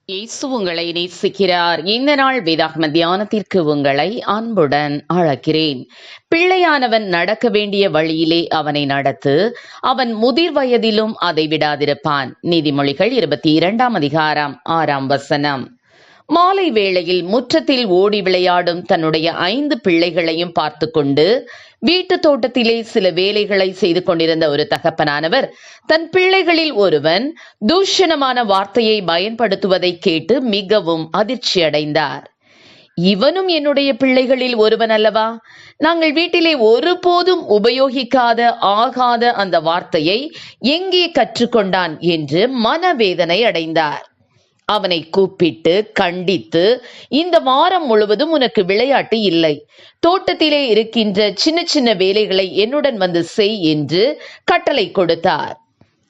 இயேசு உங்களை நேசிக்கிறார். இந்த நாள் வேதாகம தியானத்திற்கு உங்களை அன்புடன் அழைக்கிறேன். பிள்ளையானவன் நடக்க வேண்டிய வழியிலே அவனை நடத்து, அவன் முதிர் வயதிலும் அதை விடாதிருப்பான். நீதிமொழிகள் 22 அதிகாரம் 6 மாலை வேளையில் முற்றத்தில் ஓடி விளையாடும் தன்னுடைய 5 பிள்ளைகளையும் பார்த்து கொண்டு வீட்டு தோட்டத்திலே சில வேலைகளை செய்து கொண்டிருந்த ஒரு தகப்பனானவர் தன் பிள்ளைகளில் ஒருவன் தூஷணமான வார்த்தையை பயன்படுத்துவதை கேட்டு மிகவும் அதிர்ச்சி அடைந்தார். இவனும் என்னுடைய பிள்ளைகளில் ஒருவன் அல்லவா? நாங்கள் வீட்டிலே ஒருபோதும் உபயோகிக்காத ஆகாத அந்த வார்த்தையை எங்கே கற்றுக்கொண்டான் என்று மனவேதனை அடைந்தார். அவனை கூப்பிட்டு கண்டித்து, இந்த வாரம் முழுவதும் உனக்கு விளையாட்டு இல்லை, தோட்டத்திலே இருக்கின்ற சின்ன சின்ன வேலைகளை என்னுடன் வந்து செய் என்று கட்டளை கொடுத்தார்.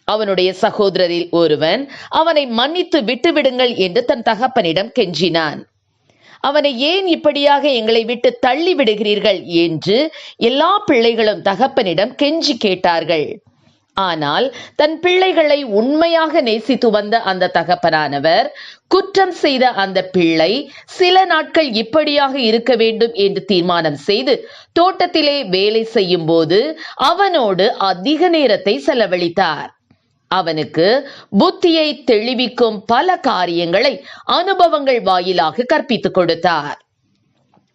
அவனுடைய சகோதரரில் ஒருவன் அவனை மன்னித்து விட்டுவிடுங்கள் என்று தன் தகப்பனிடம் கெஞ்சினான். அவனை ஏன் இப்படியாக எங்களை விட்டு தள்ளி விடுகிறீர்கள் என்று எல்லா பிள்ளைகளும் தகப்பனிடம் கெஞ்சி கேட்டார்கள். ஆனால் தன் பிள்ளைகளை உண்மையாக நேசித்து வந்த அந்த தகப்பனானவர் குற்றம் செய்த அந்த பிள்ளை சில நாட்கள் இப்படியாக இருக்க வேண்டும் என்று தீர்மானம் செய்து தோட்டத்திலே வேலை செய்யும் போது அவனோடு அதிக நேரத்தை செலவழித்தார். அவனுக்கு புத்தியை தெளிவிக்கும் பல காரியங்களை அனுபவங்கள் வாயிலாக கற்பித்துக் கொடுத்தார்.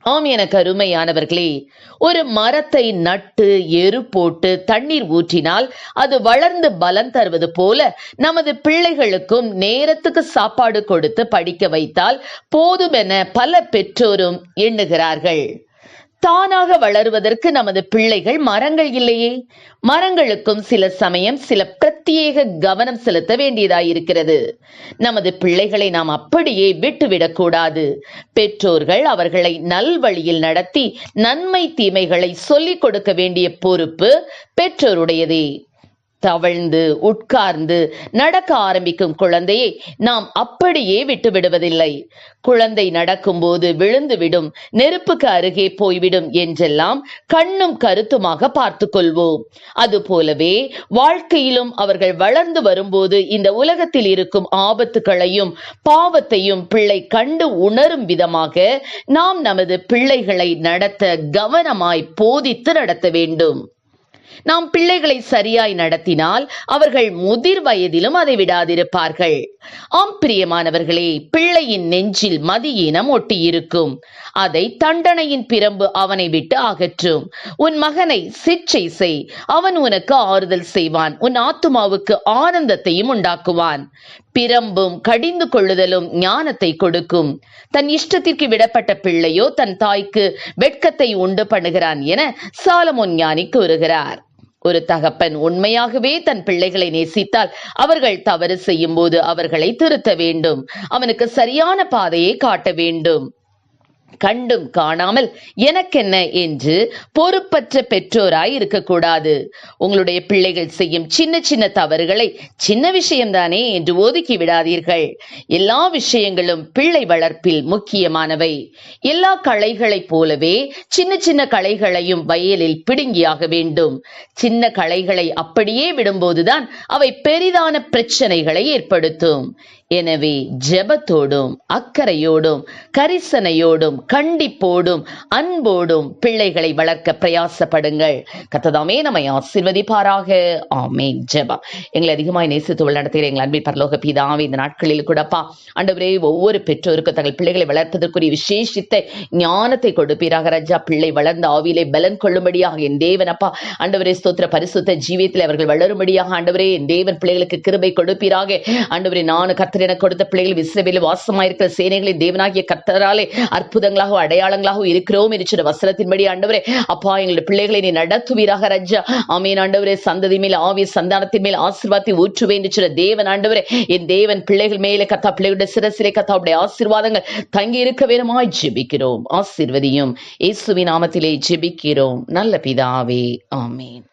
ஆம், எனக்கு அருமையானவர்களே, ஒரு மரத்தை நட்டு எரு போட்டு தண்ணீர் ஊற்றினால் அது வளர்ந்து பலன் தருவது போல நமது பிள்ளைகளுக்கும் நேரத்துக்கு சாப்பாடு கொடுத்து படிக்க வைத்தால் போதுமென பல பெற்றோரும் எண்ணுகிறார்கள். தானாக வளருவதற்கு நமது பிள்ளைகள் மரங்கள் இல்லையே. மரங்களுக்கும் சில சமயம் சில பிரத்யேக கவனம் செலுத்த வேண்டியதாயிருக்கிறது. நமது பிள்ளைகளை நாம் அப்படியே விட்டுவிடக்கூடாது. பெற்றோர்கள் அவர்களை நல்வழியில் நடத்தி நன்மை தீமைகளை சொல்லிக் கொடுக்க வேண்டிய பொறுப்பு பெற்றோருடையதே. தவழ்ந்து உட்கார்ந்து நடக்க ஆரம்பிக்கும் குழந்தையை நாம் அப்படியே விட்டு விடுவதில்லை. குழந்தை நடக்கும்போது விழுந்து விடும், நெருப்புக்கு அருகே போய்விடும் என்றெல்லாம் கண்ணும் கருத்துமாக பார்த்து கொள்வோம். அது போலவே வாழ்க்கையிலும் அவர்கள் வளர்ந்து வரும்போது இந்த உலகத்தில் இருக்கும் ஆபத்துகளையும் பாவத்தையும் பிள்ளை கண்டு உணரும் விதமாக நாம் நமது பிள்ளைகளை நடத்த கவனமாய் போதித்து நடத்த வேண்டும். நாம் பிள்ளைகளை சரியாய் நடத்தினால் அவர்கள் முதிர் வயதிலும் அதை விடாதிருப்பார்கள். ஆம் பிரியமானவர்களே, பிள்ளையின் நெஞ்சில் மதியீனம் ஒட்டியிருக்கும். அதை தண்டனையின் பிரம்பு அவனை விட்டு அகற்றும். உன் மகனை சிற்சை செய், அவன் உனக்கு ஆறுதல் செய்வான், உன் ஆத்துமாவுக்கு ஆனந்தத்தையும் உண்டாக்குவான். பிரம்பும் கடிந்து கொள்ளுதலும் ஞானத்தை கொடுக்கும். தன் இஷ்டத்திற்கு விடப்பட்ட பிள்ளையோ தன் தாய்க்கு வெட்கத்தை உண்டு பண்ணுகிறான் என சாலமோன் ஞானி கூறுகிறார். ஒரு தகப்பன் உண்மையாகவே தன் பிள்ளைகளை நேசித்தால் அவர்கள் தவறு செய்யும் போது அவர்களை திருத்த வேண்டும். அவனுக்கு சரியான பாதையை காட்ட வேண்டும். கண்டும் காணாமல் எனக்கென்ன என்று பொறுப்பற்ற பெற்றோராய் இருக்கக்கூடாது. உங்களுடைய பிள்ளைகள் செய்யும் சின்ன சின்ன தவறுகளை சின்ன விஷயம்தானே என்று ஒதுக்கி விடாதீர்கள். எல்லா விஷயங்களும் பிள்ளை வளர்ப்பில் முக்கியமானவை. எல்லா களைகளைப் போலவே சின்ன சின்ன களைகளையும் வயலில் பிடுங்கியாக வேண்டும். சின்ன களைகளை அப்படியே விடும்போதுதான் அவை பெரிதான பிரச்சனைகளை ஏற்படுத்தும். எனவே ஜெபத்தோடும் அக்கறையோடும் கரிசனையோடும் கண்டிப்போடும் அன்போடும் பிள்ளைகளை வளர்க்க பிரயாசப்படுங்கள். கர்த்தர் நம்மை ஆசீர்வதிப்பாராக. ஆமென். ஜெபம். எங்களை அதிகமாய் நேசித்து நடத்துகிற எங்கள் அன்பின் பரலோக பிதாவே, இந்த நாட்களில் கூடப்பா ஆண்டவரே, ஒவ்வொரு பெற்றோருக்கும் தங்கள் பிள்ளைகளை வளர்ப்பதற்குரிய விசேஷித்த ஞானத்தை கொடுப்பீராக ராஜா. பிள்ளை வளர்ந்த ஆவியிலே பலன் கொள்ளும்படியாக என் தேவனப்பா ஆண்டவரே, ஸ்தோத்திர பரிசுத்த ஜீவியத்தில் அவர்கள் வளரும்படியாக ஆண்டவரே என் தேவன் பிள்ளைகளுக்கு கிருபை கொடுப்பீராக. ஆண்டவரே, நான் கர்த்தர் எனக்கு கொடுத்த பிள்ளைகள் இஸ்ரவேலில் வாசமாயிருக்கிற சேனைகளின் தேவனாகிய கர்த்தராலே அற்புதங்களாக அடையாளங்களாக இருக்கிறோம் என்று வசனத்தின்படி ஆண்டவரே அப்பா எங்களுடைய பிள்ளைகளை நீ நடத்துவீராக ராஜா. ஆமென் ஆண்டவரே. சந்ததி மேல் ஆவிய சந்தானத்தின் மேல் ஆசீர்வாதத்தை ஊற்றுவேன் என்று தேவன் ஆண்டவரே என் தேவன் பிள்ளைகள் மேலே கத்தா பிள்ளைகளுடைய சிரசிலே கத்தாவுடைய ஆசீர்வாதங்கள் தங்கி இருக்க வேணுமாய் ஜெபிக்கிறோம். ஆசீர்வதியும் இயேசுவின் நாமத்திலே ஜெபிக்கிறோம் நல்ல பிதாவே. ஆமென்.